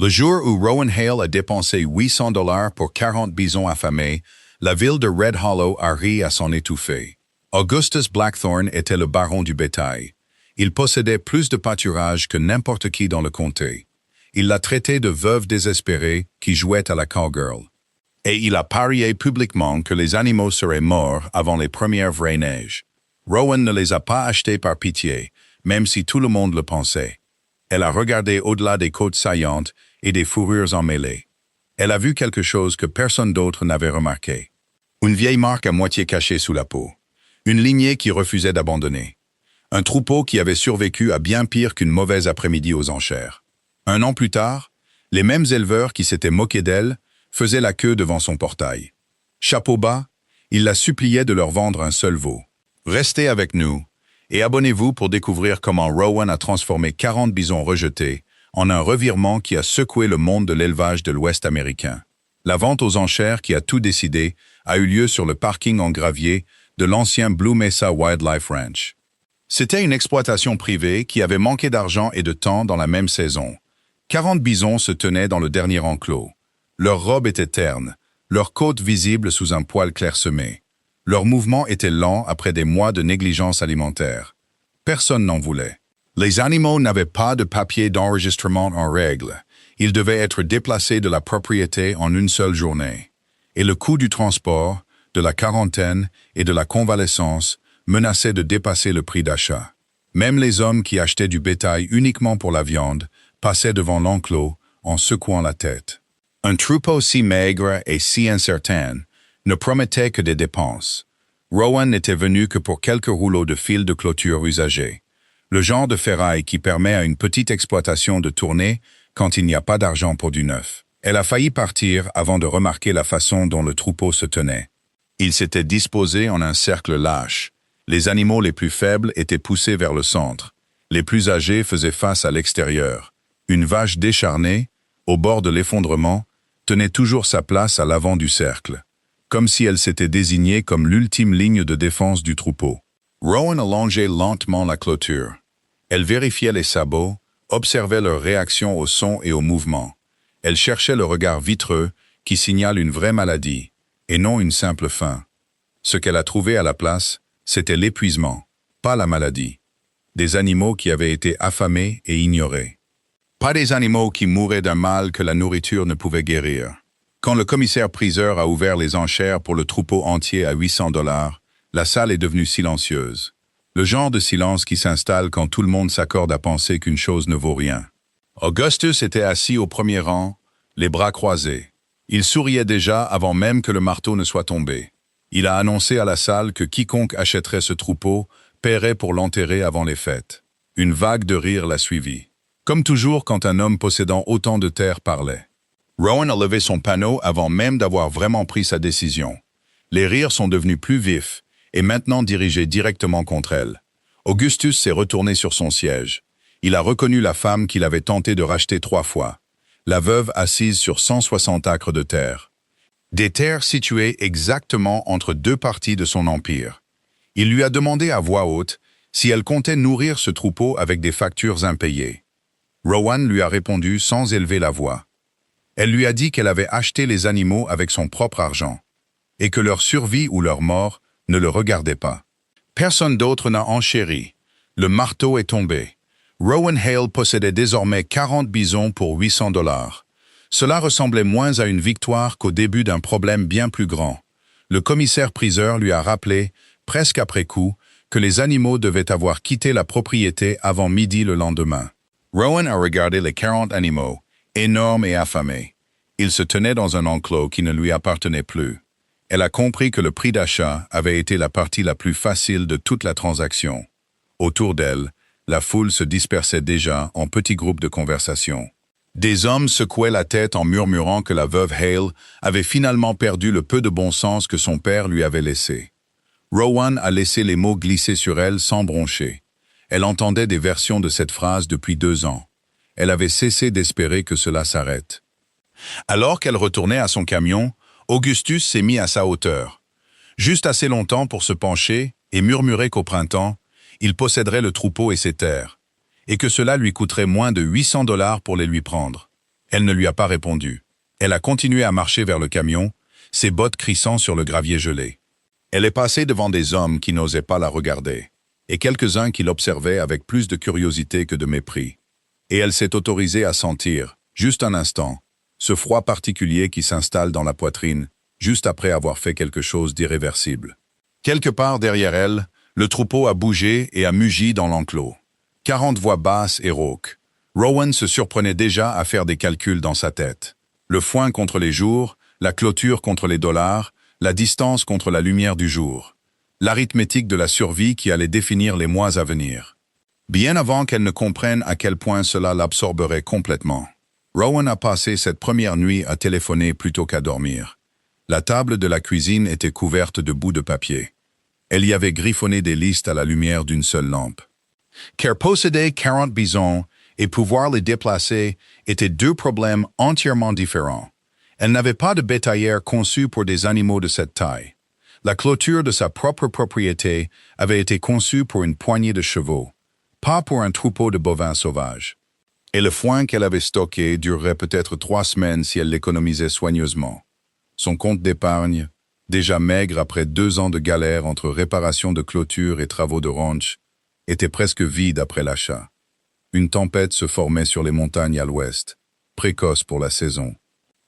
Le jour où Rowan Hale a dépensé 800 $ pour 40 bisons affamés, la ville de Red Hollow a ri à s'en étouffer. Augustus Blackthorne était le baron du bétail. Il possédait plus de pâturage que n'importe qui dans le comté. Il l'a traité de veuve désespérée qui jouait à la cowgirl. Et il a parié publiquement que les animaux seraient morts avant les premières vraies neiges. Rowan ne les a pas achetés par pitié, même si tout le monde le pensait. Elle a regardé au-delà des côtes saillantes et des fourrures emmêlées. Elle a vu quelque chose que personne d'autre n'avait remarqué. Une vieille marque à moitié cachée sous la peau. Une lignée qui refusait d'abandonner. Un troupeau qui avait survécu à bien pire qu'une mauvaise après-midi aux enchères. 1 an plus tard, les mêmes éleveurs qui s'étaient moqués d'elle faisaient la queue devant son portail. Chapeau bas, il la suppliait de leur vendre un seul veau. Restez avec nous et abonnez-vous pour découvrir comment Rowan a transformé 40 bisons rejetés en un revirement qui a secoué le monde de l'élevage de l'Ouest américain. La vente aux enchères qui a tout décidé a eu lieu sur le parking en gravier de l'ancien Blue Mesa Wildlife Ranch. C'était une exploitation privée qui avait manqué d'argent et de temps dans la même saison. 40 bisons se tenaient dans le dernier enclos. Leurs robes étaient ternes, leurs côtes visibles sous un poil clairsemé. Leurs mouvements étaient lents après des mois de négligence alimentaire. Personne n'en voulait. Les animaux n'avaient pas de papier d'enregistrement en règle. Ils devaient être déplacés de la propriété en une seule journée. Et le coût du transport, de la quarantaine et de la convalescence menaçait de dépasser le prix d'achat. Même les hommes qui achetaient du bétail uniquement pour la viande passaient devant l'enclos en secouant la tête. Un troupeau si maigre et si incertain ne promettait que des dépenses. Rowan n'était venu que pour quelques rouleaux de fil de clôture usagés. Le genre de ferraille qui permet à une petite exploitation de tourner quand il n'y a pas d'argent pour du neuf. Elle a failli partir avant de remarquer la façon dont le troupeau se tenait. Il s'était disposé en un cercle lâche. Les animaux les plus faibles étaient poussés vers le centre. Les plus âgés faisaient face à l'extérieur. Une vache décharnée, au bord de l'effondrement, tenait toujours sa place à l'avant du cercle, comme si elle s'était désignée comme l'ultime ligne de défense du troupeau. Rowan allongeait lentement la clôture. Elle vérifiait les sabots, observait leur réaction au son et au mouvement. Elle cherchait le regard vitreux qui signale une vraie maladie, et non une simple faim. Ce qu'elle a trouvé à la place, c'était l'épuisement, pas la maladie. Des animaux qui avaient été affamés et ignorés. Pas des animaux qui mouraient d'un mal que la nourriture ne pouvait guérir. Quand le commissaire-priseur a ouvert les enchères pour le troupeau entier à 800 $, la salle est devenue silencieuse. Le genre de silence qui s'installe quand tout le monde s'accorde à penser qu'une chose ne vaut rien. Augustus était assis au premier rang, les bras croisés. Il souriait déjà avant même que le marteau ne soit tombé. Il a annoncé à la salle que quiconque achèterait ce troupeau paierait pour l'enterrer avant les fêtes. Une vague de rire l'a suivi. Comme toujours quand un homme possédant autant de terre parlait. Rowan a levé son panneau avant même d'avoir vraiment pris sa décision. Les rires sont devenus plus vifs et maintenant dirigés directement contre elle. Augustus s'est retourné sur son siège. Il a reconnu la femme qu'il avait tenté de racheter 3 fois. La veuve assise sur 160 acres de terre. Des terres situées exactement entre 2 parties de son empire. Il lui a demandé à voix haute si elle comptait nourrir ce troupeau avec des factures impayées. Rowan lui a répondu sans élever la voix. Elle lui a dit qu'elle avait acheté les animaux avec son propre argent, et que leur survie ou leur mort ne le regardait pas. Personne d'autre n'a enchéri. Le marteau est tombé. Rowan Hale possédait désormais 40 bisons pour 800 $. Cela ressemblait moins à une victoire qu'au début d'un problème bien plus grand. Le commissaire-priseur lui a rappelé, presque après coup, que les animaux devaient avoir quitté la propriété avant midi le lendemain. Rowan a regardé les 40 animaux, énormes et affamés. Ils se tenaient dans un enclos qui ne lui appartenait plus. Elle a compris que le prix d'achat avait été la partie la plus facile de toute la transaction. Autour d'elle, la foule se dispersait déjà en petits groupes de conversation. Des hommes secouaient la tête en murmurant que la veuve Hale avait finalement perdu le peu de bon sens que son père lui avait laissé. Rowan a laissé les mots glisser sur elle sans broncher. Elle entendait des versions de cette phrase depuis 2 ans. Elle avait cessé d'espérer que cela s'arrête. Alors qu'elle retournait à son camion, Augustus s'est mis à sa hauteur. Juste assez longtemps pour se pencher et murmurer qu'au printemps, il posséderait le troupeau et ses terres, et que cela lui coûterait moins de 800 $ pour les lui prendre. Elle ne lui a pas répondu. Elle a continué à marcher vers le camion, ses bottes crissant sur le gravier gelé. Elle est passée devant des hommes qui n'osaient pas la regarder, et quelques-uns qui l'observaient avec plus de curiosité que de mépris. Et elle s'est autorisée à sentir, juste un instant, ce froid particulier qui s'installe dans la poitrine, juste après avoir fait quelque chose d'irréversible. Quelque part derrière elle, le troupeau a bougé et a mugi dans l'enclos. 40 voix basses et rauques. Rowan se surprenait déjà à faire des calculs dans sa tête. Le foin contre les jours, la clôture contre les dollars, la distance contre la lumière du jour. L'arithmétique de la survie qui allait définir les mois à venir. Bien avant qu'elle ne comprenne à quel point cela l'absorberait complètement. Rowan a passé cette première nuit à téléphoner plutôt qu'à dormir. La table de la cuisine était couverte de bouts de papier. Elle y avait griffonné des listes à la lumière d'une seule lampe. Car posséder 40 bisons et pouvoir les déplacer étaient deux problèmes entièrement différents. Elle n'avait pas de bétaillère conçue pour des animaux de cette taille. La clôture de sa propre propriété avait été conçue pour une poignée de chevaux, pas pour un troupeau de bovins sauvages. Et le foin qu'elle avait stocké durerait peut-être 3 semaines si elle l'économisait soigneusement. Son compte d'épargne, déjà maigre après 2 ans de galère entre réparation de clôture et travaux de ranch, était presque vide après l'achat. Une tempête se formait sur les montagnes à l'ouest, précoce pour la saison.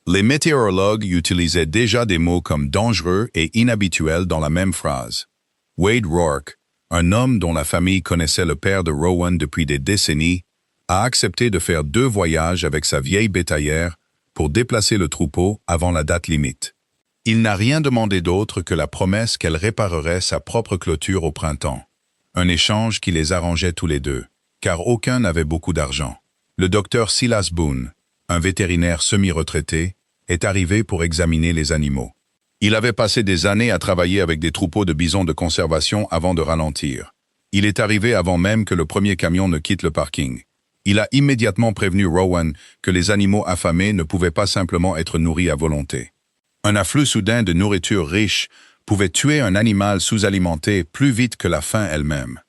Les météorologues utilisaient déjà des mots comme dangereux et inhabituels dans la même phrase. Wade Rourke, un homme dont la famille connaissait le père de Rowan depuis des décennies, a accepté de faire 2 voyages avec sa vieille bétaillère pour déplacer le troupeau avant la date limite. Il n'a rien demandé d'autre que la promesse qu'elle réparerait sa propre clôture au printemps. Un échange qui les arrangeait tous les deux, car aucun n'avait beaucoup d'argent. Le docteur Silas Boone, un vétérinaire semi-retraité, est arrivé pour examiner les animaux. Il avait passé des années à travailler avec des troupeaux de bisons de conservation avant de ralentir. Il est arrivé avant même que le premier camion ne quitte le parking. Il a immédiatement prévenu Rowan que les animaux affamés ne pouvaient pas simplement être nourris à volonté. Un afflux soudain de nourriture riche pouvait tuer un animal sous-alimenté plus vite que la faim elle-même.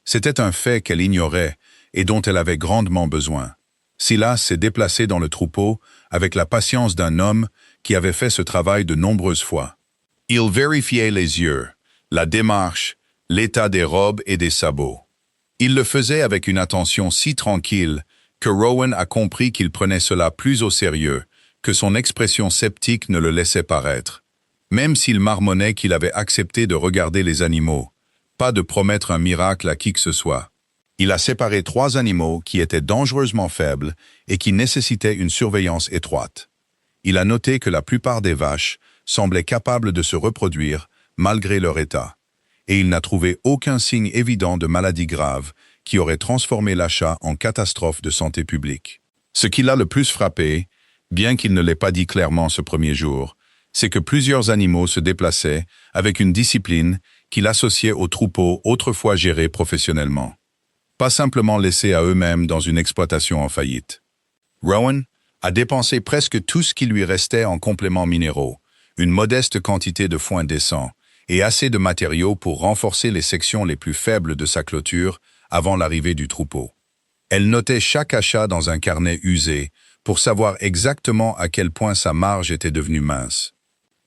C'était un fait qu'elle ignorait et dont elle avait grandement besoin. Silas s'est déplacé dans le troupeau avec la patience d'un homme qui avait fait ce travail de nombreuses fois. Il vérifiait les yeux, la démarche, l'état des robes et des sabots. Il le faisait avec une attention si tranquille que Rowan a compris qu'il prenait cela plus au sérieux, que son expression sceptique ne le laissait paraître. Même s'il marmonnait qu'il avait accepté de regarder les animaux, pas de promettre un miracle à qui que ce soit. Il a séparé 3 animaux qui étaient dangereusement faibles et qui nécessitaient une surveillance étroite. Il a noté que la plupart des vaches semblaient capables de se reproduire malgré leur état, et il n'a trouvé aucun signe évident de maladie grave qui aurait transformé l'achat en catastrophe de santé publique. Ce qui l'a le plus frappé, bien qu'il ne l'ait pas dit clairement ce premier jour, c'est que plusieurs animaux se déplaçaient avec une discipline qu'il associait aux troupeaux autrefois gérés professionnellement. Pas simplement laissés à eux-mêmes dans une exploitation en faillite. Rowan a dépensé presque tout ce qui lui restait en compléments minéraux, une modeste quantité de foin décent et assez de matériaux pour renforcer les sections les plus faibles de sa clôture avant l'arrivée du troupeau. Elle notait chaque achat dans un carnet usé pour savoir exactement à quel point sa marge était devenue mince.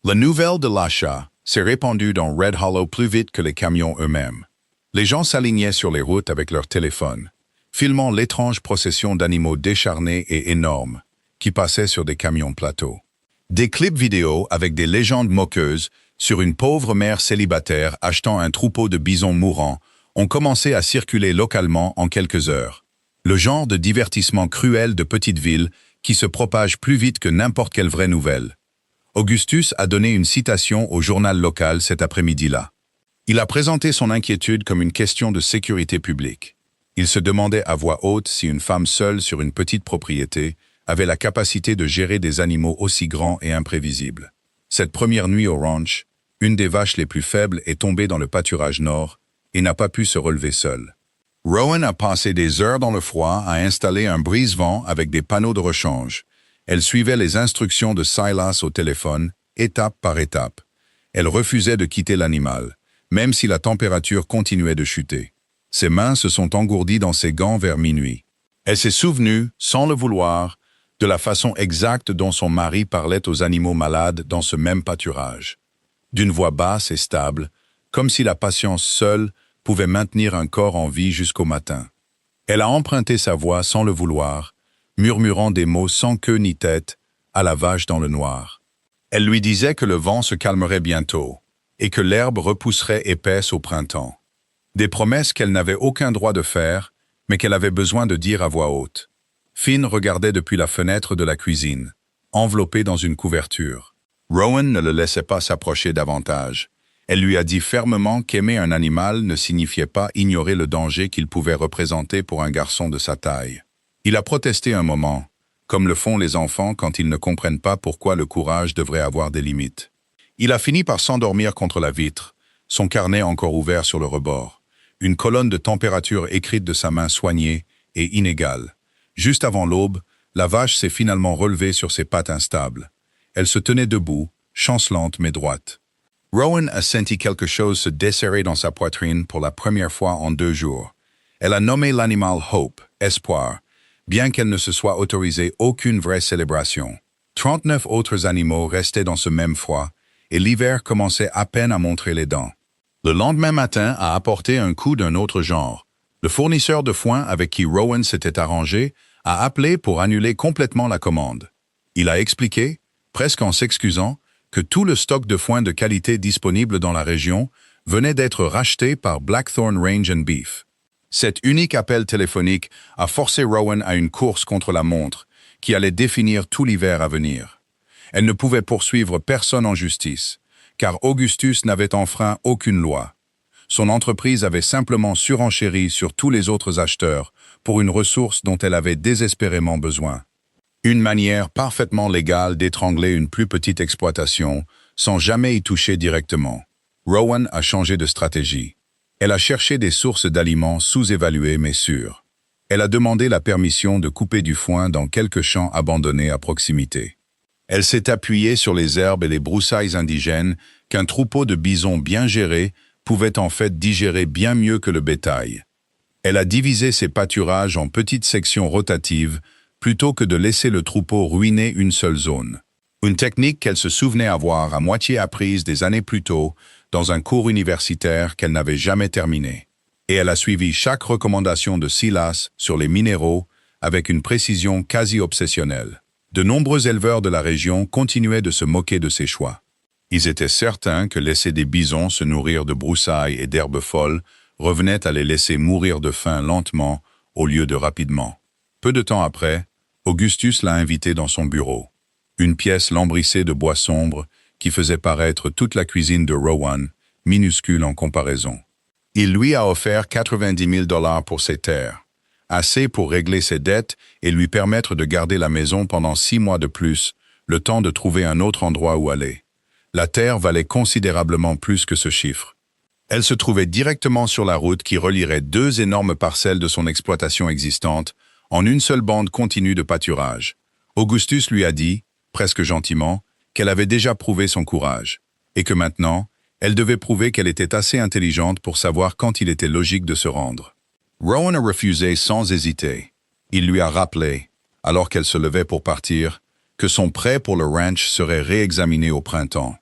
La nouvelle de l'achat s'est répandue dans Red Hollow plus vite que les camions eux-mêmes. Les gens s'alignaient sur les routes avec leurs téléphones, filmant l'étrange procession d'animaux décharnés et énormes qui passaient sur des camions plateaux. Des clips vidéo avec des légendes moqueuses sur une pauvre mère célibataire achetant un troupeau de bisons mourants ont commencé à circuler localement en quelques heures. Le genre de divertissement cruel de petite ville qui se propage plus vite que n'importe quelle vraie nouvelle. Augustus a donné une citation au journal local cet après-midi-là. Il a présenté son inquiétude comme une question de sécurité publique. Il se demandait à voix haute si une femme seule sur une petite propriété avait la capacité de gérer des animaux aussi grands et imprévisibles. Cette première nuit au ranch, une des vaches les plus faibles est tombée dans le pâturage nord et n'a pas pu se relever seule. Rowan a passé des heures dans le froid à installer un brise-vent avec des panneaux de rechange. Elle suivait les instructions de Silas au téléphone, étape par étape. Elle refusait de quitter l'animal, même si la température continuait de chuter. Ses mains se sont engourdies dans ses gants vers minuit. Elle s'est souvenue, sans le vouloir, de la façon exacte dont son mari parlait aux animaux malades dans ce même pâturage. D'une voix basse et stable, comme si la patience seule pouvait maintenir un corps en vie jusqu'au matin. Elle a emprunté sa voix sans le vouloir, murmurant des mots sans queue ni tête, à la vache dans le noir. Elle lui disait que le vent se calmerait bientôt, et que l'herbe repousserait épaisse au printemps. Des promesses qu'elle n'avait aucun droit de faire, mais qu'elle avait besoin de dire à voix haute. Finn regardait depuis la fenêtre de la cuisine, enveloppé dans une couverture. Rowan ne le laissait pas s'approcher davantage. Elle lui a dit fermement qu'aimer un animal ne signifiait pas ignorer le danger qu'il pouvait représenter pour un garçon de sa taille. Il a protesté un moment, comme le font les enfants quand ils ne comprennent pas pourquoi le courage devrait avoir des limites. Il a fini par s'endormir contre la vitre, son carnet encore ouvert sur le rebord, une colonne de température écrite de sa main soignée et inégale. Juste avant l'aube, la vache s'est finalement relevée sur ses pattes instables. Elle se tenait debout, chancelante mais droite. Rowan a senti quelque chose se desserrer dans sa poitrine pour la première fois en 2 jours. Elle a nommé l'animal Hope, espoir, bien qu'elle ne se soit autorisée aucune vraie célébration. 39 autres animaux restaient dans ce même froid, et l'hiver commençait à peine à montrer les dents. Le lendemain matin a apporté un coup d'un autre genre. Le fournisseur de foin avec qui Rowan s'était arrangé a appelé pour annuler complètement la commande. Il a expliqué, presque en s'excusant, que tout le stock de foin de qualité disponible dans la région venait d'être racheté par Blackthorn Range and Beef. Cet unique appel téléphonique a forcé Rowan à une course contre la montre qui allait définir tout l'hiver à venir. Elle ne pouvait poursuivre personne en justice, car Augustus n'avait enfreint aucune loi. Son entreprise avait simplement surenchéri sur tous les autres acheteurs pour une ressource dont elle avait désespérément besoin. Une manière parfaitement légale d'étrangler une plus petite exploitation sans jamais y toucher directement. Rowan a changé de stratégie. Elle a cherché des sources d'aliments sous-évaluées mais sûres. Elle a demandé la permission de couper du foin dans quelques champs abandonnés à proximité. Elle s'est appuyée sur les herbes et les broussailles indigènes qu'un troupeau de bisons bien géré pouvait en fait digérer bien mieux que le bétail. Elle a divisé ses pâturages en petites sections rotatives plutôt que de laisser le troupeau ruiner une seule zone. Une technique qu'elle se souvenait avoir à moitié apprise des années plus tôt dans un cours universitaire qu'elle n'avait jamais terminé. Et elle a suivi chaque recommandation de Silas sur les minéraux avec une précision quasi obsessionnelle. De nombreux éleveurs de la région continuaient de se moquer de ses choix. Ils étaient certains que laisser des bisons se nourrir de broussailles et d'herbes folles revenait à les laisser mourir de faim lentement au lieu de rapidement. Peu de temps après, Augustus l'a invité dans son bureau. Une pièce lambrissée de bois sombre qui faisait paraître toute la cuisine de Rowan, minuscule en comparaison. Il lui a offert 90 000 $ pour ses terres, assez pour régler ses dettes et lui permettre de garder la maison pendant 6 mois de plus, le temps de trouver un autre endroit où aller. La terre valait considérablement plus que ce chiffre. Elle se trouvait directement sur la route qui relierait 2 énormes parcelles de son exploitation existante, en une seule bande continue de pâturage. Augustus lui a dit, presque gentiment, qu'elle avait déjà prouvé son courage, et que maintenant, elle devait prouver qu'elle était assez intelligente pour savoir quand il était logique de se rendre. Rowan a refusé sans hésiter. Il lui a rappelé, alors qu'elle se levait pour partir, que son prêt pour le ranch serait réexaminé au printemps,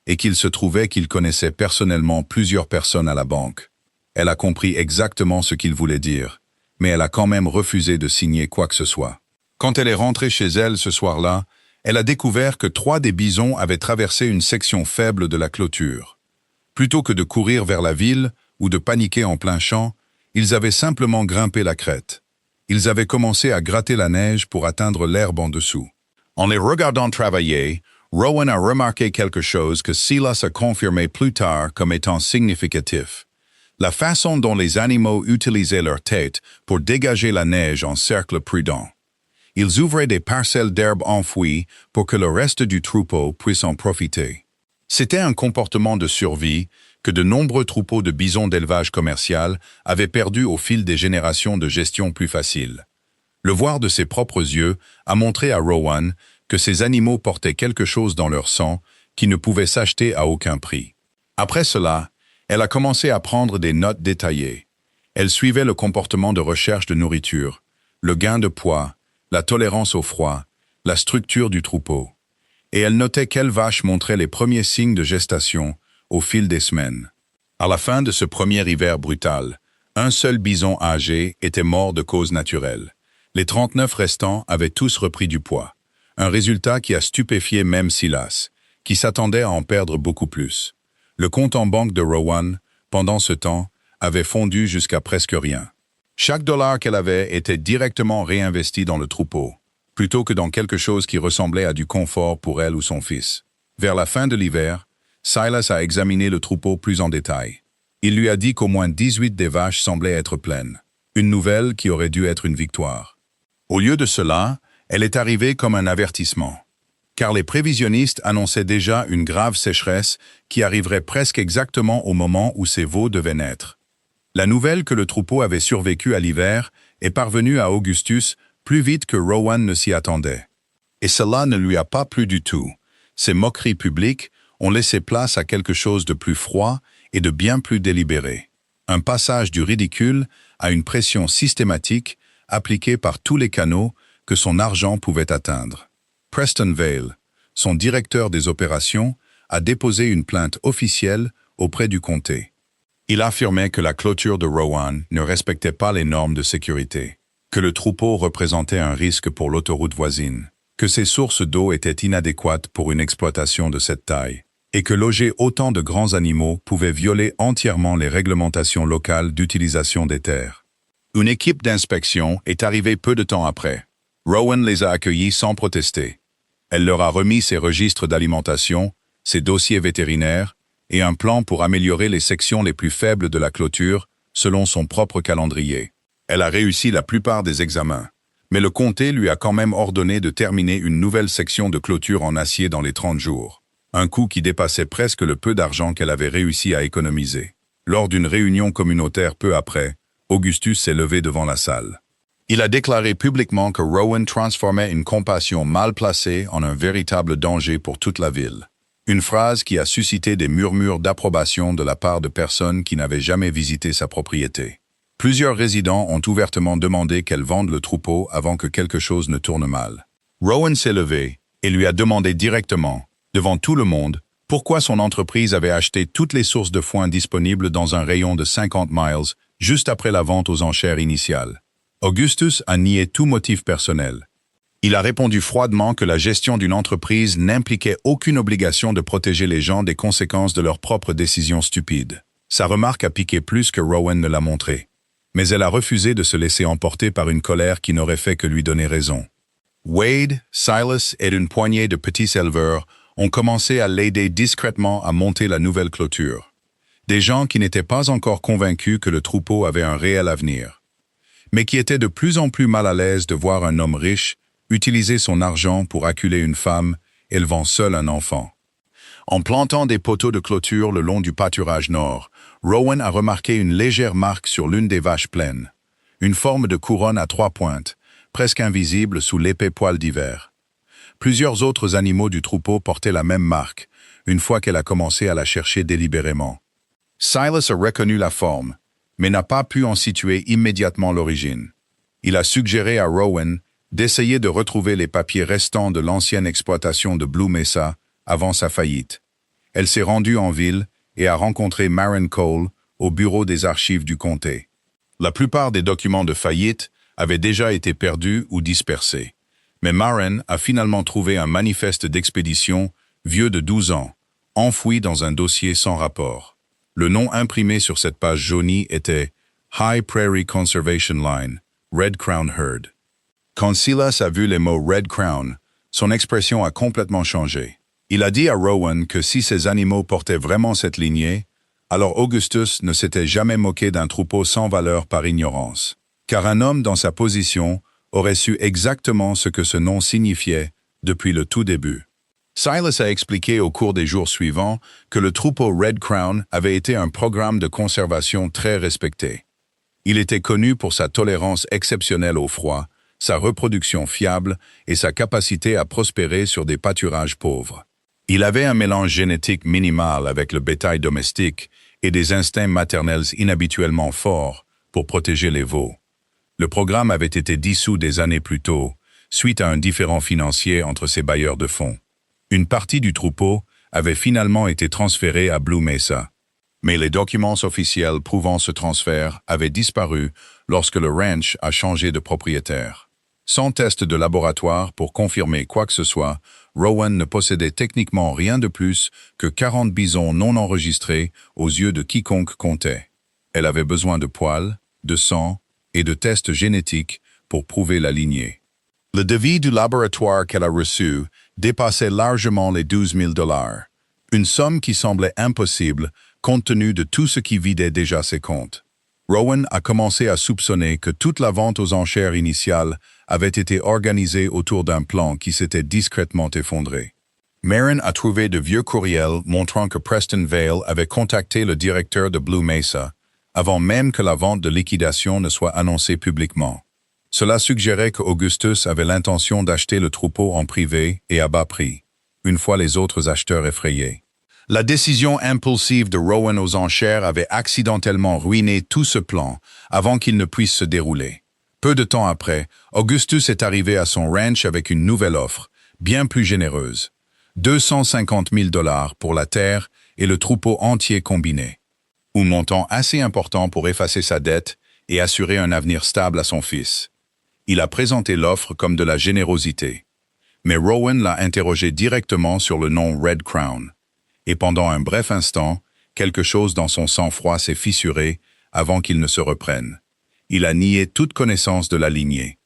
et qu'il se trouvait qu'il connaissait personnellement plusieurs personnes à la banque. Elle a compris exactement ce qu'il voulait dire, mais elle a quand même refusé de signer quoi que ce soit. Quand elle est rentrée chez elle ce soir-là, elle a découvert que 3 des bisons avaient traversé une section faible de la clôture. Plutôt que de courir vers la ville ou de paniquer en plein champ, ils avaient simplement grimpé la crête. Ils avaient commencé à gratter la neige pour atteindre l'herbe en dessous. En les regardant travailler, Rowan a remarqué quelque chose que Silas a confirmé plus tard comme étant significatif. La façon dont les animaux utilisaient leur tête pour dégager la neige en cercle prudent. Ils ouvraient des parcelles d'herbe enfouies pour que le reste du troupeau puisse en profiter. C'était un comportement de survie que de nombreux troupeaux de bisons d'élevage commercial avaient perdu au fil des générations de gestion plus facile. Le voir de ses propres yeux a montré à Rowan que ces animaux portaient quelque chose dans leur sang qui ne pouvait s'acheter à aucun prix. Après cela, elle a commencé à prendre des notes détaillées. Elle suivait le comportement de recherche de nourriture, le gain de poids, la tolérance au froid la structure du troupeau. Et elle notait quelles vaches montraient les premiers signes de gestation au fil des semaines. À la fin de ce premier hiver brutal, un seul bison âgé était mort de cause naturelle. Les 39 restants avaient tous repris du poids. Un résultat qui a stupéfié même Silas, qui s'attendait à en perdre beaucoup plus. Le compte en banque de Rowan, pendant ce temps, avait fondu jusqu'à presque rien. Chaque dollar qu'elle avait était directement réinvesti dans le troupeau, plutôt que dans quelque chose qui ressemblait à du confort pour elle ou son fils. Vers la fin de l'hiver, Silas a examiné le troupeau plus en détail. Il lui a dit qu'au moins 18 des vaches semblaient être pleines, une nouvelle qui aurait dû être une victoire. Au lieu de cela, elle est arrivée comme un avertissement, car les prévisionnistes annonçaient déjà une grave sécheresse qui arriverait presque exactement au moment où ces veaux devaient naître. La nouvelle que le troupeau avait survécu à l'hiver est parvenue à Augustus plus vite que Rowan ne s'y attendait. Et cela ne lui a pas plu du tout. Ces moqueries publiques ont laissé place à quelque chose de plus froid et de bien plus délibéré. Un passage du ridicule à une pression systématique appliquée par tous les canaux que son argent pouvait atteindre. Preston Vale, son directeur des opérations, a déposé une plainte officielle auprès du comté. Il affirmait que la clôture de Rowan ne respectait pas les normes de sécurité, que le troupeau représentait un risque pour l'autoroute voisine, que ses sources d'eau étaient inadéquates pour une exploitation de cette taille, et que loger autant de grands animaux pouvait violer entièrement les réglementations locales d'utilisation des terres. Une équipe d'inspection est arrivée peu de temps après. Rowan les a accueillis sans protester. Elle leur a remis ses registres d'alimentation, ses dossiers vétérinaires et un plan pour améliorer les sections les plus faibles de la clôture selon son propre calendrier. Elle a réussi la plupart des examens, mais le comté lui a quand même ordonné de terminer une nouvelle section de clôture en acier dans les 30 jours, un coût qui dépassait presque le peu d'argent qu'elle avait réussi à économiser. Lors d'une réunion communautaire peu après, Augustus s'est levé devant la salle. Il a déclaré publiquement que Rowan transformait une compassion mal placée en un véritable danger pour toute la ville. Une phrase qui a suscité des murmures d'approbation de la part de personnes qui n'avaient jamais visité sa propriété. Plusieurs résidents ont ouvertement demandé qu'elle vende le troupeau avant que quelque chose ne tourne mal. Rowan s'est levé et lui a demandé directement, devant tout le monde, pourquoi son entreprise avait acheté toutes les sources de foin disponibles dans un rayon de 50 miles juste après la vente aux enchères initiales. Augustus a nié tout motif personnel. Il a répondu froidement que la gestion d'une entreprise n'impliquait aucune obligation de protéger les gens des conséquences de leurs propres décisions stupides. Sa remarque a piqué plus que Rowan ne l'a montré. Mais elle a refusé de se laisser emporter par une colère qui n'aurait fait que lui donner raison. Wade, Silas et une poignée de petits éleveurs ont commencé à l'aider discrètement à monter la nouvelle clôture. Des gens qui n'étaient pas encore convaincus que le troupeau avait un réel avenir, mais qui étaient de plus en plus mal à l'aise de voir un homme riche utiliser son argent pour acculer une femme, élevant seul un enfant. En plantant des poteaux de clôture le long du pâturage nord, Rowan a remarqué une légère marque sur l'une des vaches pleines, une forme de couronne à 3 pointes, presque invisible sous l'épais poil d'hiver. Plusieurs autres animaux du troupeau portaient la même marque, une fois qu'elle a commencé à la chercher délibérément. Silas a reconnu la forme, mais n'a pas pu en situer immédiatement l'origine. Il a suggéré à Rowan d'essayer de retrouver les papiers restants de l'ancienne exploitation de Blue Mesa avant sa faillite. Elle s'est rendue en ville et a rencontré Maren Cole au bureau des archives du comté. La plupart des documents de faillite avaient déjà été perdus ou dispersés, mais Maren a finalement trouvé un manifeste d'expédition vieux de 12 ans, enfoui dans un dossier sans rapport. Le nom imprimé sur cette page jaunie était « High Prairie Conservation Line, Red Crown Herd ». Quand Silas a vu les mots Red Crown, son expression a complètement changé. Il a dit à Rowan que si ces animaux portaient vraiment cette lignée, alors Augustus ne s'était jamais moqué d'un troupeau sans valeur par ignorance. Car un homme dans sa position aurait su exactement ce que ce nom signifiait depuis le tout début. Silas a expliqué au cours des jours suivants que le troupeau Red Crown avait été un programme de conservation très respecté. Il était connu pour sa tolérance exceptionnelle au froid, sa reproduction fiable et sa capacité à prospérer sur des pâturages pauvres. Il avait un mélange génétique minimal avec le bétail domestique et des instincts maternels inhabituellement forts pour protéger les veaux. Le programme avait été dissous des années plus tôt, suite à un différend financier entre ses bailleurs de fonds. Une partie du troupeau avait finalement été transférée à Blue Mesa. Mais les documents officiels prouvant ce transfert avaient disparu lorsque le ranch a changé de propriétaire. Sans test de laboratoire pour confirmer quoi que ce soit, Rowan ne possédait techniquement rien de plus que 40 bisons non enregistrés aux yeux de quiconque comptait. Elle avait besoin de poils, de sang et de tests génétiques pour prouver la lignée. Le devis du laboratoire qu'elle a reçu dépassait largement les 12 000 $, une somme qui semblait impossible compte tenu de tout ce qui vidait déjà ses comptes. Rowan a commencé à soupçonner que toute la vente aux enchères initiales avait été organisée autour d'un plan qui s'était discrètement effondré. Marin a trouvé de vieux courriels montrant que Preston Vale avait contacté le directeur de Blue Mesa avant même que la vente de liquidation ne soit annoncée publiquement. Cela suggérait qu'Augustus avait l'intention d'acheter le troupeau en privé et à bas prix, une fois les autres acheteurs effrayés. La décision impulsive de Rowan aux enchères avait accidentellement ruiné tout ce plan avant qu'il ne puisse se dérouler. Peu de temps après, Augustus est arrivé à son ranch avec une nouvelle offre, bien plus généreuse. 250 000 $ pour la terre et le troupeau entier combiné. Un montant assez important pour effacer sa dette et assurer un avenir stable à son fils. Il a présenté l'offre comme de la générosité. Mais Rowan l'a interrogé directement sur le nom Red Crown. Et pendant un bref instant, quelque chose dans son sang-froid s'est fissuré avant qu'il ne se reprenne. Il a nié toute connaissance de la lignée.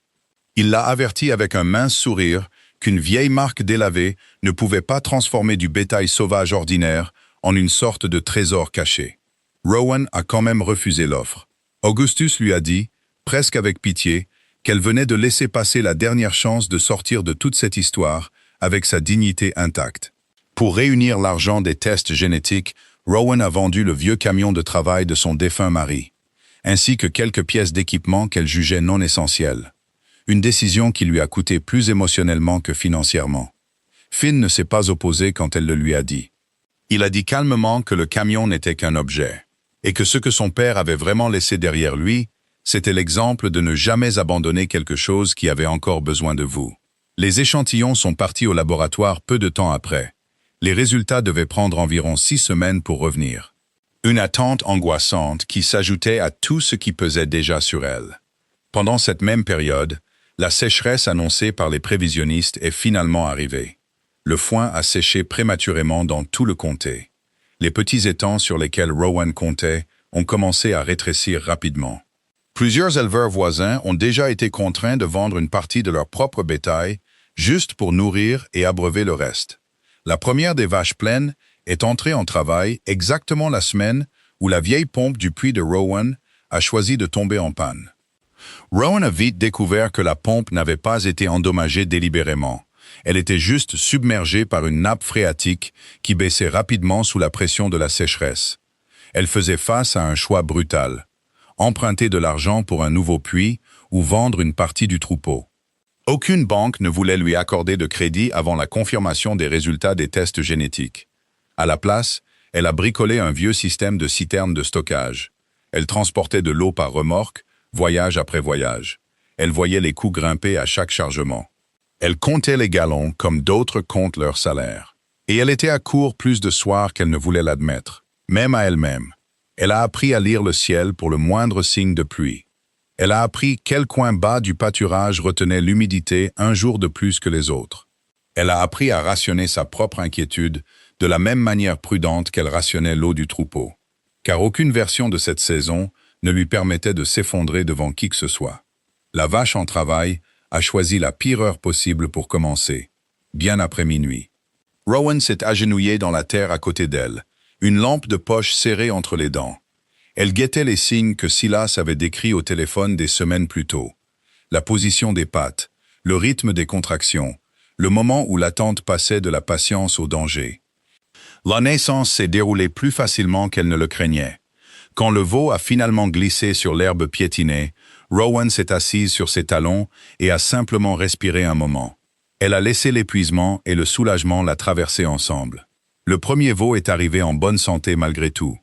Il l'a averti avec un mince sourire qu'une vieille marque délavée ne pouvait pas transformer du bétail sauvage ordinaire en une sorte de trésor caché. Rowan a quand même refusé l'offre. Augustus lui a dit, presque avec pitié, qu'elle venait de laisser passer la dernière chance de sortir de toute cette histoire avec sa dignité intacte. Pour réunir l'argent des tests génétiques, Rowan a vendu le vieux camion de travail de son défunt mari, ainsi que quelques pièces d'équipement qu'elle jugeait non essentielles. Une décision qui lui a coûté plus émotionnellement que financièrement. Finn ne s'est pas opposé quand elle le lui a dit. Il a dit calmement que le camion n'était qu'un objet, et que ce que son père avait vraiment laissé derrière lui, c'était l'exemple de ne jamais abandonner quelque chose qui avait encore besoin de vous. Les échantillons sont partis au laboratoire peu de temps après. Les résultats devaient prendre environ 6 semaines pour revenir. Une attente angoissante qui s'ajoutait à tout ce qui pesait déjà sur elle. Pendant cette même période, la sécheresse annoncée par les prévisionnistes est finalement arrivée. Le foin a séché prématurément dans tout le comté. Les petits étangs sur lesquels Rowan comptait ont commencé à rétrécir rapidement. Plusieurs éleveurs voisins ont déjà été contraints de vendre une partie de leur propre bétail juste pour nourrir et abreuver le reste. La première des vaches pleines est entrée en travail exactement la semaine où la vieille pompe du puits de Rowan a choisi de tomber en panne. Rowan a vite découvert que la pompe n'avait pas été endommagée délibérément. Elle était juste submergée par une nappe phréatique qui baissait rapidement sous la pression de la sécheresse. Elle faisait face à un choix brutal. Emprunter de l'argent pour un nouveau puits ou vendre une partie du troupeau. Aucune banque ne voulait lui accorder de crédit avant la confirmation des résultats des tests génétiques. À la place, elle a bricolé un vieux système de citernes de stockage. Elle transportait de l'eau par remorque, voyage après voyage. Elle voyait les coûts grimper à chaque chargement. Elle comptait les gallons comme d'autres comptent leur salaire. Et elle était à court plus de soirs qu'elle ne voulait l'admettre, même à elle-même. Elle a appris à lire le ciel pour le moindre signe de pluie. Elle a appris quel coin bas du pâturage retenait l'humidité un jour de plus que les autres. Elle a appris à rationner sa propre inquiétude de la même manière prudente qu'elle rationnait l'eau du troupeau. Car aucune version de cette saison ne lui permettait de s'effondrer devant qui que ce soit. La vache en travail a choisi la pire heure possible pour commencer, bien après minuit. Rowan s'est agenouillé dans la terre à côté d'elle, une lampe de poche serrée entre les dents. Elle guettait les signes que Silas avait décrits au téléphone des semaines plus tôt. La position des pattes, le rythme des contractions, le moment où l'attente passait de la patience au danger. La naissance s'est déroulée plus facilement qu'elle ne le craignait. Quand le veau a finalement glissé sur l'herbe piétinée, Rowan s'est assise sur ses talons et a simplement respiré un moment. Elle a laissé l'épuisement et le soulagement la traverser ensemble. Le premier veau est arrivé en bonne santé malgré tout.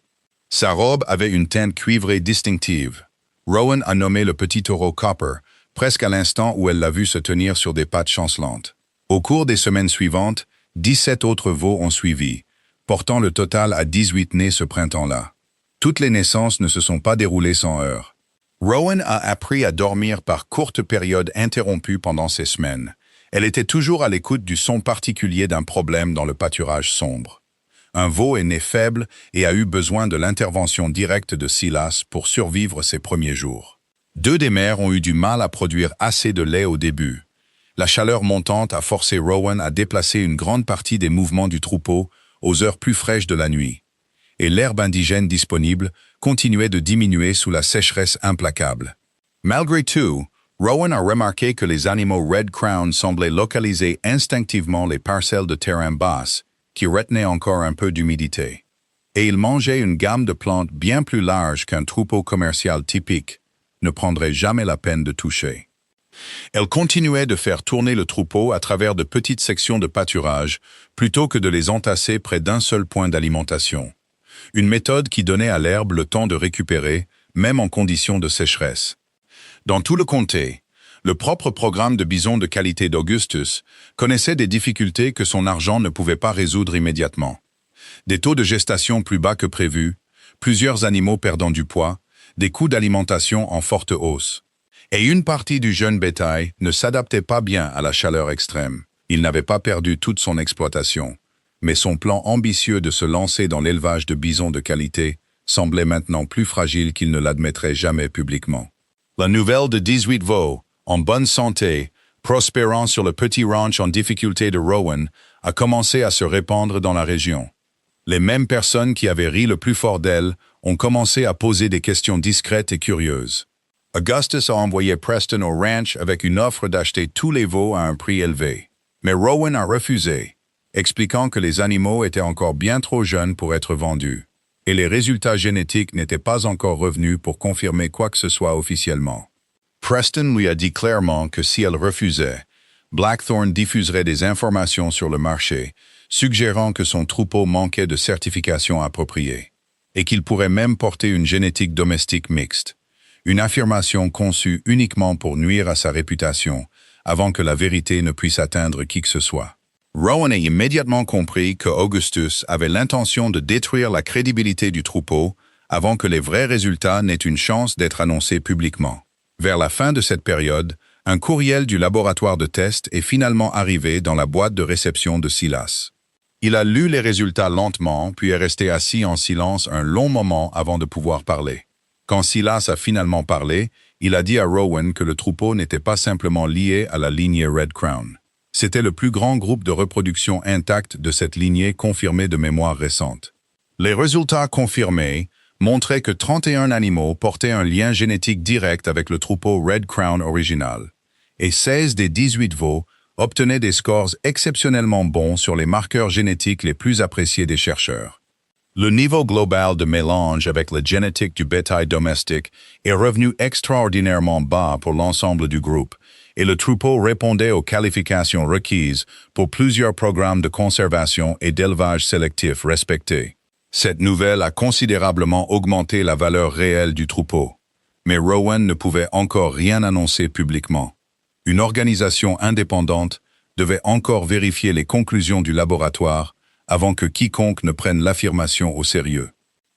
Sa robe avait une teinte cuivrée distinctive. Rowan a nommé le petit taureau Copper, presque à l'instant où elle l'a vu se tenir sur des pattes chancelantes. Au cours des semaines suivantes, 17 autres veaux ont suivi, portant le total à 18 nés ce printemps-là. Toutes les naissances ne se sont pas déroulées sans heurts. Rowan a appris à dormir par courtes périodes interrompues pendant ces semaines. Elle était toujours à l'écoute du son particulier d'un problème dans le pâturage sombre. Un veau est né faible et a eu besoin de l'intervention directe de Silas pour survivre ses premiers jours. 2 des mères ont eu du mal à produire assez de lait au début. La chaleur montante a forcé Rowan à déplacer une grande partie des mouvements du troupeau aux heures plus fraîches de la nuit. Et l'herbe indigène disponible continuait de diminuer sous la sécheresse implacable. Malgré tout, Rowan a remarqué que les animaux Red Crown semblaient localiser instinctivement les parcelles de terrain basse qui retenaient encore un peu d'humidité. Et ils mangeaient une gamme de plantes bien plus large qu'un troupeau commercial typique ne prendrait jamais la peine de toucher. Elle continuait de faire tourner le troupeau à travers de petites sections de pâturage plutôt que de les entasser près d'un seul point d'alimentation. Une méthode qui donnait à l'herbe le temps de récupérer, même en conditions de sécheresse. Dans tout le comté, le propre programme de bison de qualité d'Augustus connaissait des difficultés que son argent ne pouvait pas résoudre immédiatement. Des taux de gestation plus bas que prévu, plusieurs animaux perdant du poids, des coûts d'alimentation en forte hausse. Et une partie du jeune bétail ne s'adaptait pas bien à la chaleur extrême. Il n'avait pas perdu toute son exploitation, mais son plan ambitieux de se lancer dans l'élevage de bisons de qualité semblait maintenant plus fragile qu'il ne l'admettrait jamais publiquement. La nouvelle de 18 veaux, en bonne santé, prospérant sur le petit ranch en difficulté de Rowan, a commencé à se répandre dans la région. Les mêmes personnes qui avaient ri le plus fort d'elle ont commencé à poser des questions discrètes et curieuses. Augustus a envoyé Preston au ranch avec une offre d'acheter tous les veaux à un prix élevé. Mais Rowan a refusé, expliquant que les animaux étaient encore bien trop jeunes pour être vendus, et les résultats génétiques n'étaient pas encore revenus pour confirmer quoi que ce soit officiellement. Preston lui a dit clairement que si elle refusait, Blackthorn diffuserait des informations sur le marché, suggérant que son troupeau manquait de certification appropriée, et qu'il pourrait même porter une génétique domestique mixte. Une affirmation conçue uniquement pour nuire à sa réputation, avant que la vérité ne puisse atteindre qui que ce soit. Rowan a immédiatement compris que Augustus avait l'intention de détruire la crédibilité du troupeau avant que les vrais résultats n'aient une chance d'être annoncés publiquement. Vers la fin de cette période, un courriel du laboratoire de test est finalement arrivé dans la boîte de réception de Silas. Il a lu les résultats lentement, puis est resté assis en silence un long moment avant de pouvoir parler. Quand Silas a finalement parlé, il a dit à Rowan que le troupeau n'était pas simplement lié à la lignée Red Crown. C'était le plus grand groupe de reproduction intact de cette lignée confirmée de mémoire récente. Les résultats confirmés montraient que 31 animaux portaient un lien génétique direct avec le troupeau Red Crown original, et 16 des 18 veaux obtenaient des scores exceptionnellement bons sur les marqueurs génétiques les plus appréciés des chercheurs. Le niveau global de mélange avec la génétique du bétail domestique est revenu extraordinairement bas pour l'ensemble du groupe, et le troupeau répondait aux qualifications requises pour plusieurs programmes de conservation et d'élevage sélectif respectés. Cette nouvelle a considérablement augmenté la valeur réelle du troupeau, mais Rowan ne pouvait encore rien annoncer publiquement. Une organisation indépendante devait encore vérifier les conclusions du laboratoire avant que quiconque ne prenne l'affirmation au sérieux.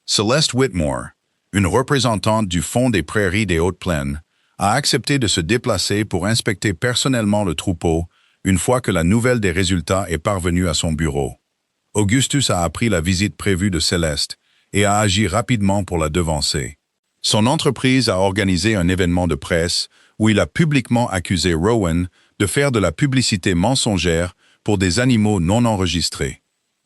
Celeste Whitmore, une représentante du Fonds des prairies des Hautes-Plaines, a accepté de se déplacer pour inspecter personnellement le troupeau une fois que la nouvelle des résultats est parvenue à son bureau. Augustus a appris la visite prévue de Céleste et a agi rapidement pour la devancer. Son entreprise a organisé un événement de presse où il a publiquement accusé Rowan de faire de la publicité mensongère pour des animaux non enregistrés.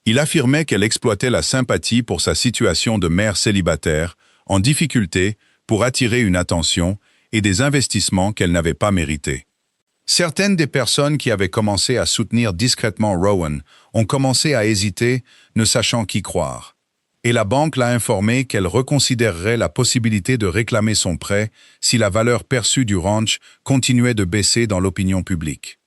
Il affirmait qu'elle exploitait la sympathie pour sa situation de mère célibataire, en difficulté pour attirer une attention et des investissements qu'elle n'avait pas mérités. Certaines des personnes qui avaient commencé à soutenir discrètement Rowan ont commencé à hésiter, ne sachant qui croire. Et la banque l'a informé qu'elle reconsidérerait la possibilité de réclamer son prêt si la valeur perçue du ranch continuait de baisser dans l'opinion publique.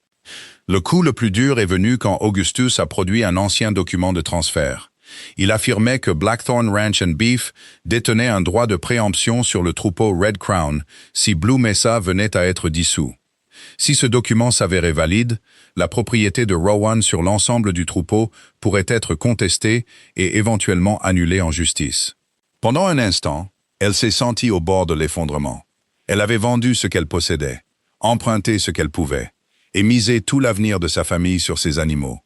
Le coup le plus dur est venu quand Augustus a produit un ancien document de transfert. Il affirmait que Blackthorn Ranch and Beef détenait un droit de préemption sur le troupeau Red Crown si Blue Mesa venait à être dissous. Si ce document s'avérait valide, la propriété de Rowan sur l'ensemble du troupeau pourrait être contestée et éventuellement annulée en justice. Pendant un instant, elle s'est sentie au bord de l'effondrement. Elle avait vendu ce qu'elle possédait, emprunté ce qu'elle pouvait, et misé tout l'avenir de sa famille sur ses animaux,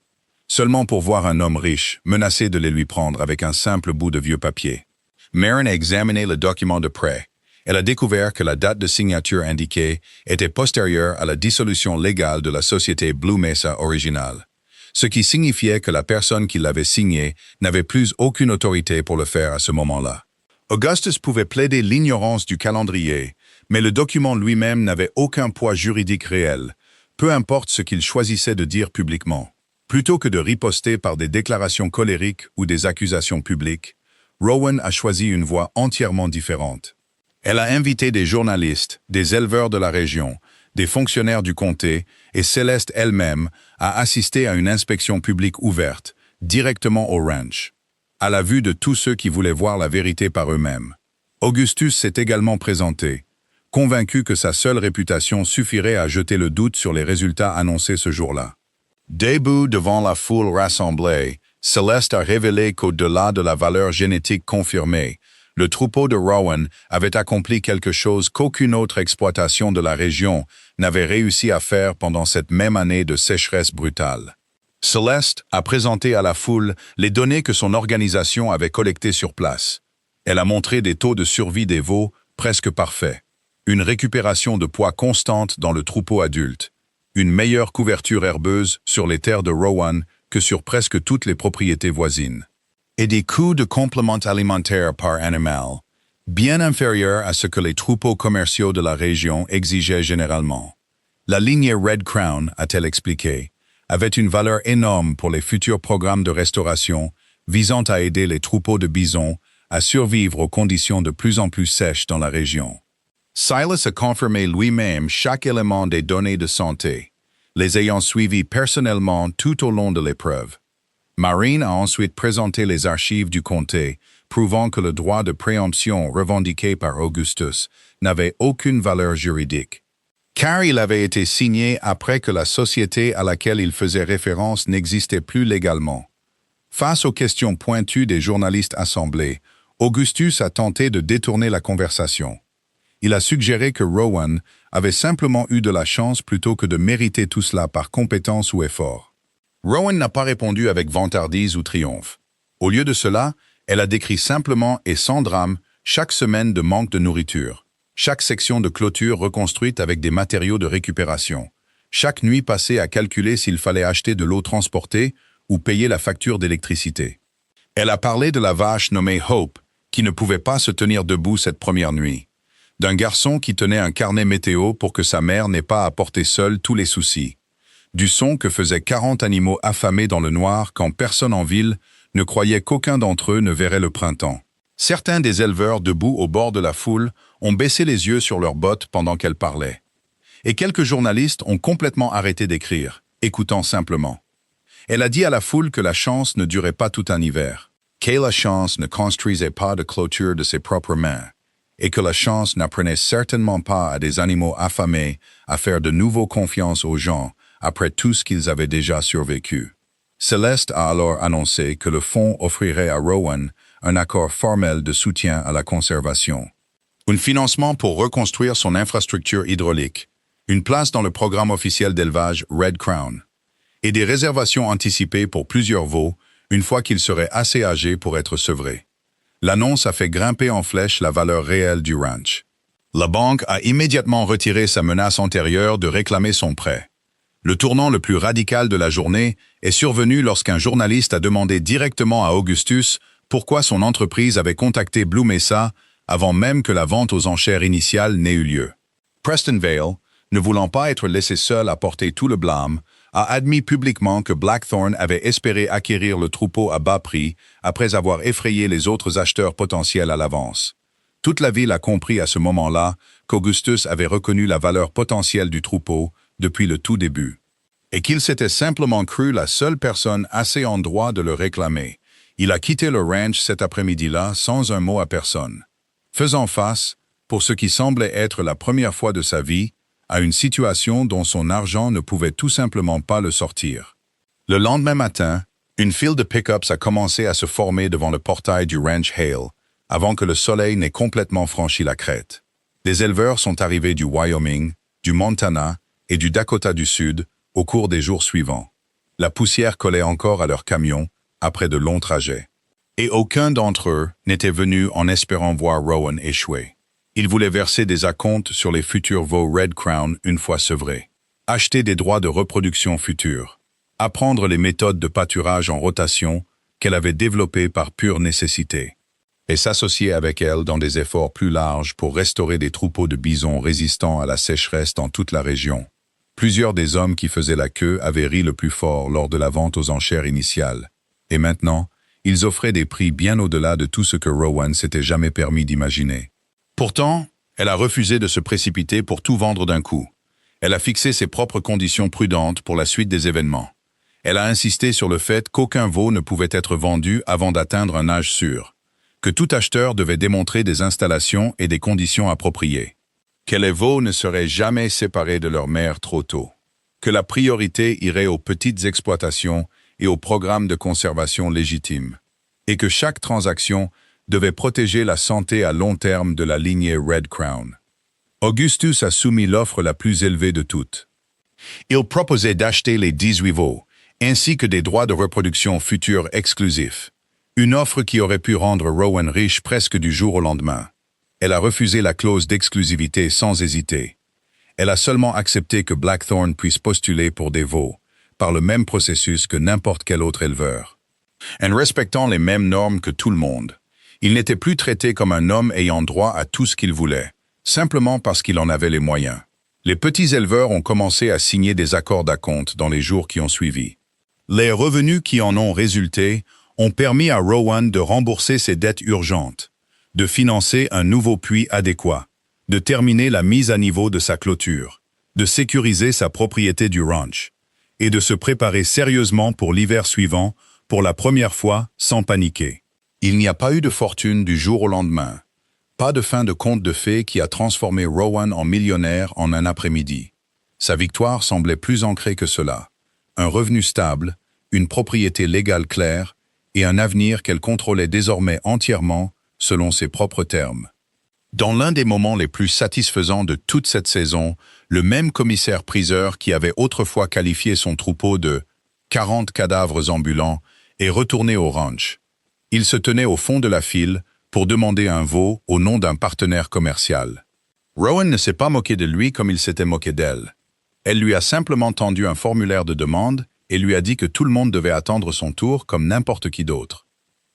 seulement pour voir un homme riche menacé de les lui prendre avec un simple bout de vieux papier. Maren a examiné le document de près. Elle a découvert que la date de signature indiquée était postérieure à la dissolution légale de la société Blue Mesa originale, ce qui signifiait que la personne qui l'avait signé n'avait plus aucune autorité pour le faire à ce moment-là. Augustus pouvait plaider l'ignorance du calendrier, mais le document lui-même n'avait aucun poids juridique réel, peu importe ce qu'il choisissait de dire publiquement. Plutôt que de riposter par des déclarations colériques ou des accusations publiques, Rowan a choisi une voie entièrement différente. Elle a invité des journalistes, des éleveurs de la région, des fonctionnaires du comté et Céleste elle-même à assister à une inspection publique ouverte, directement au ranch, à la vue de tous ceux qui voulaient voir la vérité par eux-mêmes. Augustus s'est également présenté, convaincu que sa seule réputation suffirait à jeter le doute sur les résultats annoncés ce jour-là. Debout devant la foule rassemblée, Céleste a révélé qu'au-delà de la valeur génétique confirmée, le troupeau de Rowan avait accompli quelque chose qu'aucune autre exploitation de la région n'avait réussi à faire pendant cette même année de sécheresse brutale. Céleste a présenté à la foule les données que son organisation avait collectées sur place. Elle a montré des taux de survie des veaux presque parfaits, une récupération de poids constante dans le troupeau adulte, une meilleure couverture herbeuse sur les terres de Rowan que sur presque toutes les propriétés voisines, et des coûts de compléments alimentaires par animal, bien inférieurs à ce que les troupeaux commerciaux de la région exigeaient généralement. La lignée Red Crown, a-t-elle expliqué, avait une valeur énorme pour les futurs programmes de restauration visant à aider les troupeaux de bisons à survivre aux conditions de plus en plus sèches dans la région. Silas a confirmé lui-même chaque élément des données de santé, les ayant suivis personnellement tout au long de l'épreuve. Marine a ensuite présenté les archives du comté, prouvant que le droit de préemption revendiqué par Augustus n'avait aucune valeur juridique, car il avait été signé après que la société à laquelle il faisait référence n'existait plus légalement. Face aux questions pointues des journalistes assemblés, Augustus a tenté de détourner la conversation. Il a suggéré que Rowan avait simplement eu de la chance plutôt que de mériter tout cela par compétence ou effort. Rowan n'a pas répondu avec vantardise ou triomphe. Au lieu de cela, elle a décrit simplement et sans drame chaque semaine de manque de nourriture, chaque section de clôture reconstruite avec des matériaux de récupération, chaque nuit passée à calculer s'il fallait acheter de l'eau transportée ou payer la facture d'électricité. Elle a parlé de la vache nommée Hope, qui ne pouvait pas se tenir debout cette première nuit, d'un garçon qui tenait un carnet météo pour que sa mère n'ait pas à porter seule tous les soucis, du son que faisaient 40 animaux affamés dans le noir quand personne en ville ne croyait qu'aucun d'entre eux ne verrait le printemps. Certains des éleveurs debout au bord de la foule ont baissé les yeux sur leurs bottes pendant qu'elle parlait. Et quelques journalistes ont complètement arrêté d'écrire, écoutant simplement. Elle a dit à la foule que la chance ne durait pas tout un hiver, que la chance ne construisait pas de clôture de ses propres mains, et que la chance n'apprenait certainement pas à des animaux affamés à faire de nouveau confiance aux gens après tout ce qu'ils avaient déjà survécu. Céleste a alors annoncé que le fonds offrirait à Rowan un accord formel de soutien à la conservation, un financement pour reconstruire son infrastructure hydraulique, une place dans le programme officiel d'élevage Red Crown, et des réservations anticipées pour plusieurs veaux une fois qu'ils seraient assez âgés pour être sevrés. L'annonce a fait grimper en flèche la valeur réelle du ranch. La banque a immédiatement retiré sa menace antérieure de réclamer son prêt. Le tournant le plus radical de la journée est survenu lorsqu'un journaliste a demandé directement à Augustus pourquoi son entreprise avait contacté Blue Mesa avant même que la vente aux enchères initiales n'ait eu lieu. Preston Vale, ne voulant pas être laissé seul à porter tout le blâme, a admis publiquement que Blackthorn avait espéré acquérir le troupeau à bas prix après avoir effrayé les autres acheteurs potentiels à l'avance. Toute la ville a compris à ce moment-là qu'Augustus avait reconnu la valeur potentielle du troupeau depuis le tout début, et qu'il s'était simplement cru la seule personne assez en droit de le réclamer. Il a quitté le ranch cet après-midi-là sans un mot à personne, faisant face, pour ce qui semblait être la première fois de sa vie, à une situation dont son argent ne pouvait tout simplement pas le sortir. Le lendemain matin, une file de pick-ups a commencé à se former devant le portail du ranch Hale, avant que le soleil n'ait complètement franchi la crête. Des éleveurs sont arrivés du Wyoming, du Montana et du Dakota du Sud au cours des jours suivants. La poussière collait encore à leurs camions après de longs trajets. Et aucun d'entre eux n'était venu en espérant voir Rowan échouer. Ils voulaient verser des acomptes sur les futurs veaux Red Crown une fois sevrés, acheter des droits de reproduction futurs, apprendre les méthodes de pâturage en rotation qu'elle avait développées par pure nécessité, et s'associer avec elle dans des efforts plus larges pour restaurer des troupeaux de bisons résistants à la sécheresse dans toute la région. Plusieurs des hommes qui faisaient la queue avaient ri le plus fort lors de la vente aux enchères initiales, et maintenant, ils offraient des prix bien au-delà de tout ce que Rowan s'était jamais permis d'imaginer. Pourtant, elle a refusé de se précipiter pour tout vendre d'un coup. Elle a fixé ses propres conditions prudentes pour la suite des événements. Elle a insisté sur le fait qu'aucun veau ne pouvait être vendu avant d'atteindre un âge sûr, que tout acheteur devait démontrer des installations et des conditions appropriées, que les veaux ne seraient jamais séparés de leur mère trop tôt, que la priorité irait aux petites exploitations et aux programmes de conservation légitimes, et que chaque transaction devait protéger la santé à long terme de la lignée Red Crown. Augustus a soumis l'offre la plus élevée de toutes. Il proposait d'acheter les 18 veaux, ainsi que des droits de reproduction futurs exclusifs, une offre qui aurait pu rendre Rowan riche presque du jour au lendemain. Elle a refusé la clause d'exclusivité sans hésiter. Elle a seulement accepté que Blackthorn puisse postuler pour des veaux, par le même processus que n'importe quel autre éleveur. En respectant les mêmes normes que tout le monde, il n'était plus traité comme un homme ayant droit à tout ce qu'il voulait, simplement parce qu'il en avait les moyens. Les petits éleveurs ont commencé à signer des accords d'acompte dans les jours qui ont suivi. Les revenus qui en ont résulté ont permis à Rowan de rembourser ses dettes urgentes, de financer un nouveau puits adéquat, de terminer la mise à niveau de sa clôture, de sécuriser sa propriété du ranch, et de se préparer sérieusement pour l'hiver suivant, pour la première fois sans paniquer. Il n'y a pas eu de fortune du jour au lendemain, pas de fin de conte de fées qui a transformé Rowan en millionnaire en un après-midi. Sa victoire semblait plus ancrée que cela. Un revenu stable, une propriété légale claire et un avenir qu'elle contrôlait désormais entièrement selon ses propres termes. Dans l'un des moments les plus satisfaisants de toute cette saison, le même commissaire-priseur qui avait autrefois qualifié son troupeau de « 40 cadavres ambulants » est retourné au ranch. Il se tenait au fond de la file pour demander un veau au nom d'un partenaire commercial. Rowan ne s'est pas moqué de lui comme il s'était moqué d'elle. Elle lui a simplement tendu un formulaire de demande et lui a dit que tout le monde devait attendre son tour comme n'importe qui d'autre.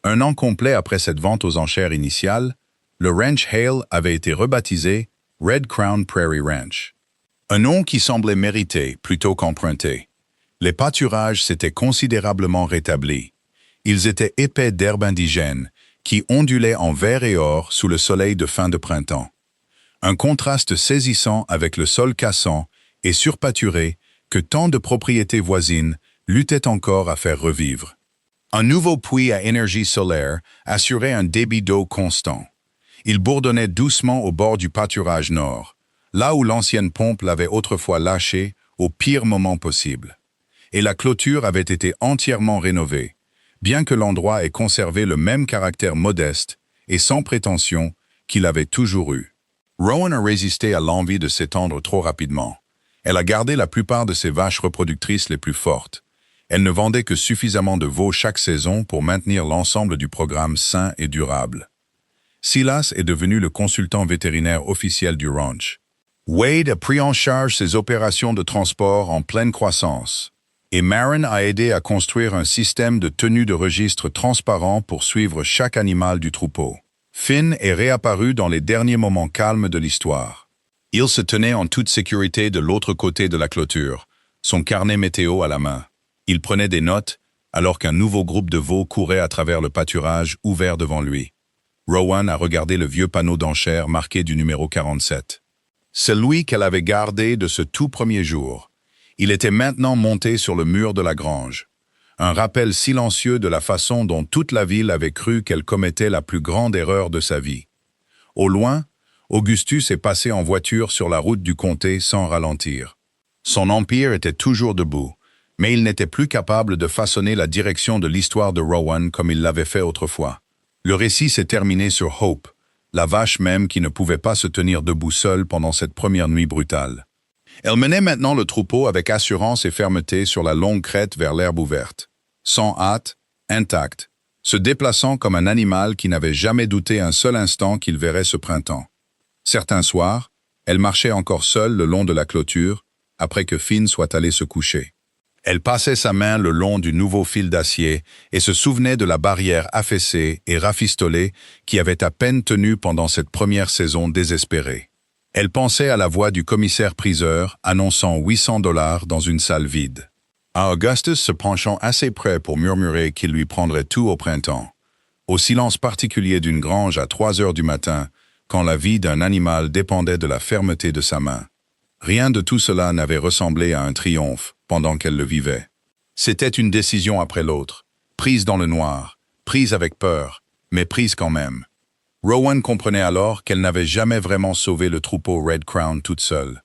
Un an complet après cette vente aux enchères initiales, le ranch Hale avait été rebaptisé Red Crown Prairie Ranch. Un nom qui semblait mérité plutôt qu'emprunté. Les pâturages s'étaient considérablement rétablis. Ils étaient épais d'herbes indigènes qui ondulaient en vert et or sous le soleil de fin de printemps. Un contraste saisissant avec le sol cassant et surpâturé que tant de propriétés voisines luttaient encore à faire revivre. Un nouveau puits à énergie solaire assurait un débit d'eau constant. Il bourdonnait doucement au bord du pâturage nord, là où l'ancienne pompe l'avait autrefois lâché au pire moment possible. Et la clôture avait été entièrement rénovée, bien que l'endroit ait conservé le même caractère modeste et sans prétention qu'il avait toujours eu. Rowan a résisté à l'envie de s'étendre trop rapidement. Elle a gardé la plupart de ses vaches reproductrices les plus fortes. Elle ne vendait que suffisamment de veaux chaque saison pour maintenir l'ensemble du programme sain et durable. Silas est devenu le consultant vétérinaire officiel du ranch. Wade a pris en charge ses opérations de transport en pleine croissance. Et Maren a aidé à construire un système de tenue de registre transparent pour suivre chaque animal du troupeau. Finn est réapparu dans les derniers moments calmes de l'histoire. Il se tenait en toute sécurité de l'autre côté de la clôture, son carnet météo à la main. Il prenait des notes, alors qu'un nouveau groupe de veaux courait à travers le pâturage ouvert devant lui. Rowan a regardé le vieux panneau d'enchères marqué du numéro 47. Celui qu'elle avait gardé de ce tout premier jour. Il était maintenant monté sur le mur de la grange. Un rappel silencieux de la façon dont toute la ville avait cru qu'elle commettait la plus grande erreur de sa vie. Au loin, Augustus est passé en voiture sur la route du comté sans ralentir. Son empire était toujours debout, mais il n'était plus capable de façonner la direction de l'histoire de Rowan comme il l'avait fait autrefois. Le récit s'est terminé sur Hope, la vache même qui ne pouvait pas se tenir debout seule pendant cette première nuit brutale. Elle menait maintenant le troupeau avec assurance et fermeté sur la longue crête vers l'herbe ouverte, sans hâte, intacte, se déplaçant comme un animal qui n'avait jamais douté un seul instant qu'il verrait ce printemps. Certains soirs, elle marchait encore seule le long de la clôture, après que Finn soit allé se coucher. Elle passait sa main le long du nouveau fil d'acier et se souvenait de la barrière affaissée et rafistolée qui avait à peine tenu pendant cette première saison désespérée. Elle pensait à la voix du commissaire-priseur annonçant 800 $ dans une salle vide. À Augustus se penchant assez près pour murmurer qu'il lui prendrait tout au printemps. Au silence particulier d'une grange à 3 heures du matin, quand la vie d'un animal dépendait de la fermeté de sa main. Rien de tout cela n'avait ressemblé à un triomphe pendant qu'elle le vivait. C'était une décision après l'autre, prise dans le noir, prise avec peur, mais prise quand même. Rowan comprenait alors qu'elle n'avait jamais vraiment sauvé le troupeau Red Crown toute seule.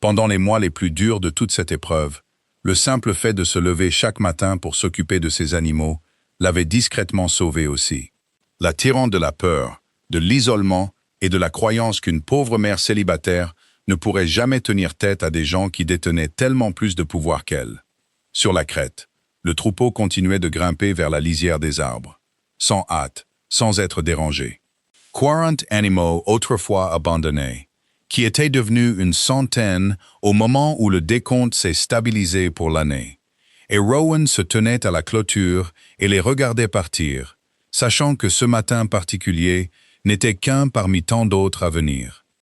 Pendant les mois les plus durs de toute cette épreuve, le simple fait de se lever chaque matin pour s'occuper de ses animaux l'avait discrètement sauvé aussi. La tyran de la peur, de l'isolement et de la croyance qu'une pauvre mère célibataire ne pourrait jamais tenir tête à des gens qui détenaient tellement plus de pouvoir qu'elle. Sur la crête, le troupeau continuait de grimper vers la lisière des arbres, sans hâte, sans être dérangé. 40 animaux autrefois abandonnés, qui étaient devenus une centaine au moment où le décompte s'est stabilisé pour l'année. Et Rowan se tenait à la clôture et les regardait partir, sachant que ce matin particulier n'était qu'un parmi tant d'autres à venir.